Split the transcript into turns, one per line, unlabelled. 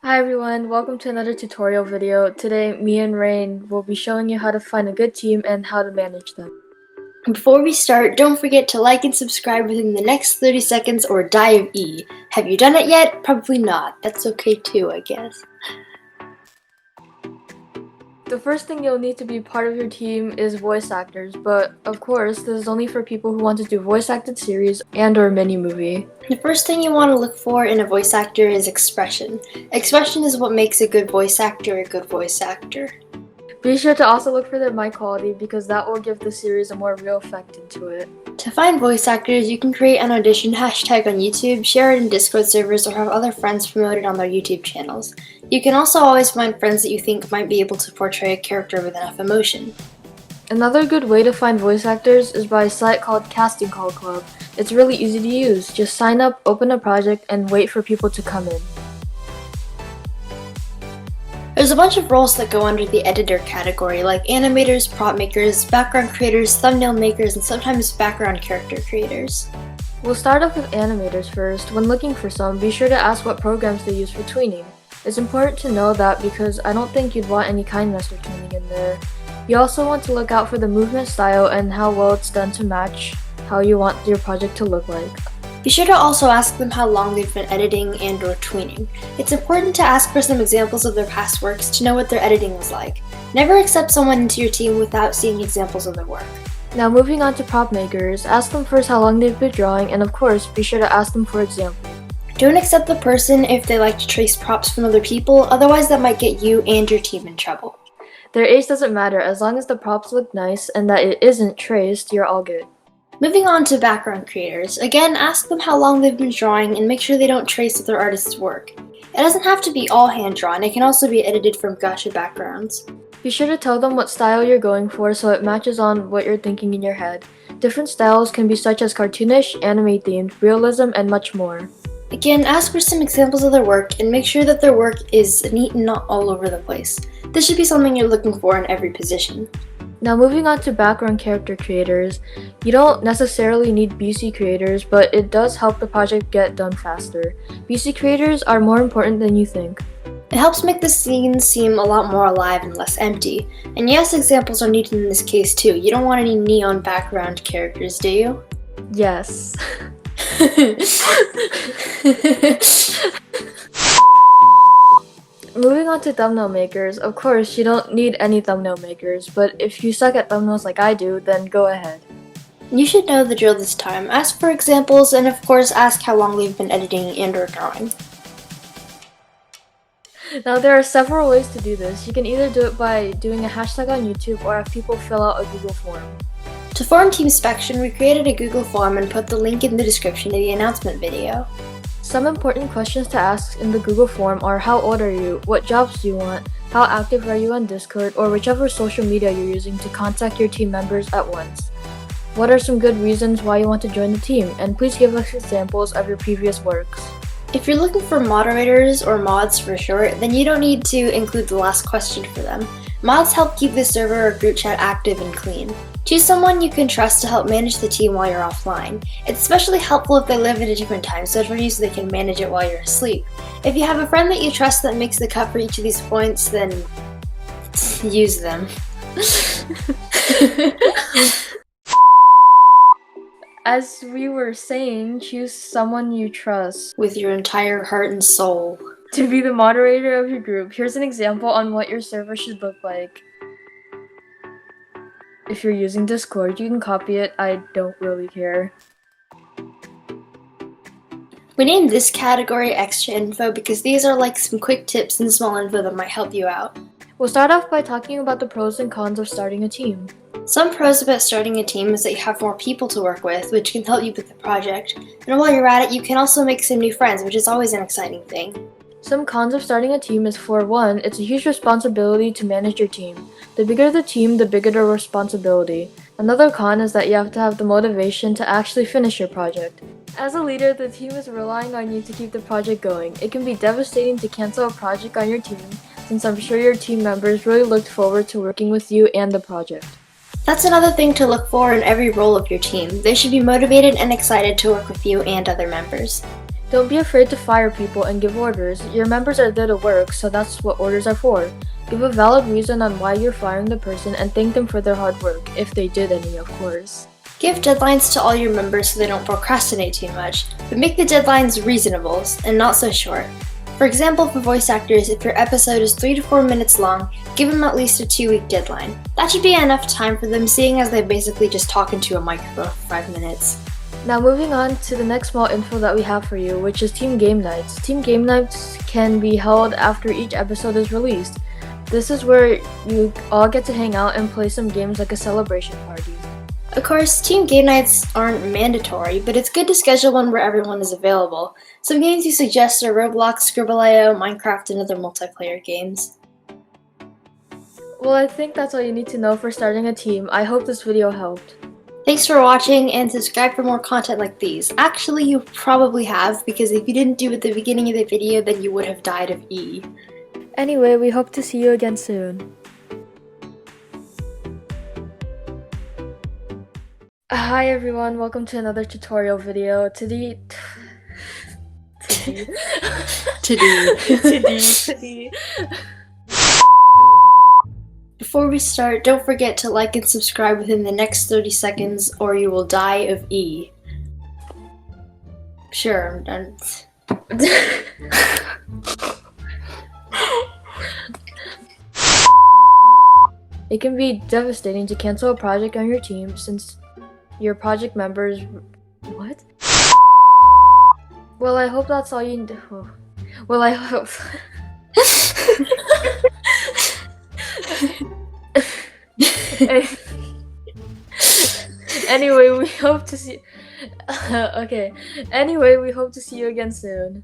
Hi everyone, welcome to another tutorial video. Today, me and Rain will be showing you how to find a good team and how to manage them.
Before we start, don't forget to like and subscribe within the next 30 seconds or die of E. Have you done it yet? Probably not. That's okay too, I guess.
The first thing you'll need to be part of your team is voice actors, but of course, this is only for people who want to do voice acted series and or mini movie.
The first thing you want to look for in a voice actor is expression. Expression is what makes a good voice actor a good voice actor.
Be sure to also look for their mic quality because that will give the series a more real effect into it.
To find voice actors, you can create an audition hashtag on YouTube, share it in Discord servers, or have other friends promote it on their YouTube channels. You can also always find friends that you think might be able to portray a character with enough emotion.
Another good way to find voice actors is by a site called Casting Call Club. It's really easy to use. Just sign up, open a project, and wait for people to come in.
There's a bunch of roles that go under the editor category, like animators, prop makers, background creators, thumbnail makers, and sometimes background character creators.
We'll start off with animators first. When looking for some, be sure to ask what programs they use for tweening. It's important to know that because I don't think you'd want any Kinemaster tweening in there. You also want to look out for the movement style and how well it's done to match how you want your project to look like.
Be sure to also ask them how long they've been editing and or tweening. It's important to ask for some examples of their past works to know what their editing was like. Never accept someone into your team without seeing examples of their work.
Now moving on to prop makers, ask them first how long they've been drawing, and of course, be sure to ask them for examples.
Don't accept the person if they like to trace props from other people, otherwise that might get you and your team in trouble.
Their age doesn't matter, as long as the props look nice and that it isn't traced, you're all good.
Moving on to background creators, again ask them how long they've been drawing and make sure they don't trace other artists' work. It doesn't have to be all hand-drawn, it can also be edited from gacha backgrounds.
Be sure to tell them what style you're going for so it matches on what you're thinking in your head. Different styles can be such as cartoonish, anime-themed, realism, and much more.
Again, ask for some examples of their work and make sure that their work is neat and not all over the place. This should be something you're looking for in every position.
Now moving on to background character creators, you don't necessarily need BC creators, but it does help the project get done faster. BC creators are more important than you think.
It helps make the scenes seem a lot more alive and less empty. And yes, examples are needed in this case too. You don't want any neon background characters, do you?
Yes. Moving on to thumbnail makers, of course you don't need any thumbnail makers, but if you suck at thumbnails like I do, then go ahead.
You should know the drill this time. Ask for examples and of course ask how long they've been editing and or drawing.
Now there are several ways to do this. You can either do it by doing a hashtag on YouTube or have people fill out a Google form.
To form Team Spection, we created a Google form and put the link in the description of the announcement video.
Some important questions to ask in the Google form are how old are you, what jobs do you want, how active are you on Discord, or whichever social media you're using to contact your team members at once. What are some good reasons why you want to join the team, and please give us examples of your previous works.
If you're looking for moderators or mods for short, then you don't need to include the last question for them. Mods help keep the server or group chat active and clean. Choose someone you can trust to help manage the team while you're offline. It's especially helpful if they live at a different time zone from you so they can manage it while you're asleep. If you have a friend that you trust that makes the cut for each of these points, then use them.
As we were saying, choose someone you trust
With your entire heart and soul.
to be the moderator of your group. Here's an example on what your server should look like. If you're using Discord, you can copy it. I don't really care.
We named this category Extra Info because these are like some quick tips and small info that might help you out.
We'll start off by talking about the pros and cons of starting a team.
Some pros about starting a team is that you have more people to work with, which can help you with the project. And while you're at it, you can also make some new friends, which is always an exciting thing.
Some cons of starting a team is for one, it's a huge responsibility to manage your team. The bigger the team, the bigger the responsibility. Another con is that you have to have the motivation to actually finish your project. As a leader, the team is relying on you to keep the project going. It can be devastating to cancel a project on your team, since I'm sure your team members really looked forward to working with you and the project.
That's another thing to look for in every role of your team. They should be motivated and excited to work with you and other members.
Don't be afraid to fire people and give orders. Your members are there to work, so that's what orders are for. Give a valid reason on why you're firing the person and thank them for their hard work, if they did any, of course.
Give deadlines to all your members so they don't procrastinate too much, but make the deadlines reasonable and not so short. For example, for voice actors, if your episode is 3 to 4 minutes long, give them at least a 2-week deadline. That should be enough time for them, seeing as they basically just talk into a microphone for 5 minutes.
Now moving on to the next small info that we have for you, which is Team Game Nights. Team Game Nights can be held after each episode is released. This is where you all get to hang out and play some games like a celebration party.
Of course, team game nights aren't mandatory, but it's good to schedule one where everyone is available. Some games you suggest are Roblox, Scribble.io, Minecraft, and other multiplayer games.
Well, I think that's all you need to know for starting a team. I hope this video helped.
Thanks for watching, and subscribe for more content like these. Actually, you probably have, because if you didn't do it at the beginning of the video, then you would have died of E.
Anyway, we hope to see you again soon. Hi everyone, welcome to another tutorial video. Today
Before we start, don't forget to like and subscribe within the next 30 seconds or you will die of E. Sure, I'm done.
It can be devastating to cancel a project on your team since your project members... What? Well, I hope that's all you... Well, I hope... Anyway, we hope to see... Okay. Anyway, we hope to see you again soon.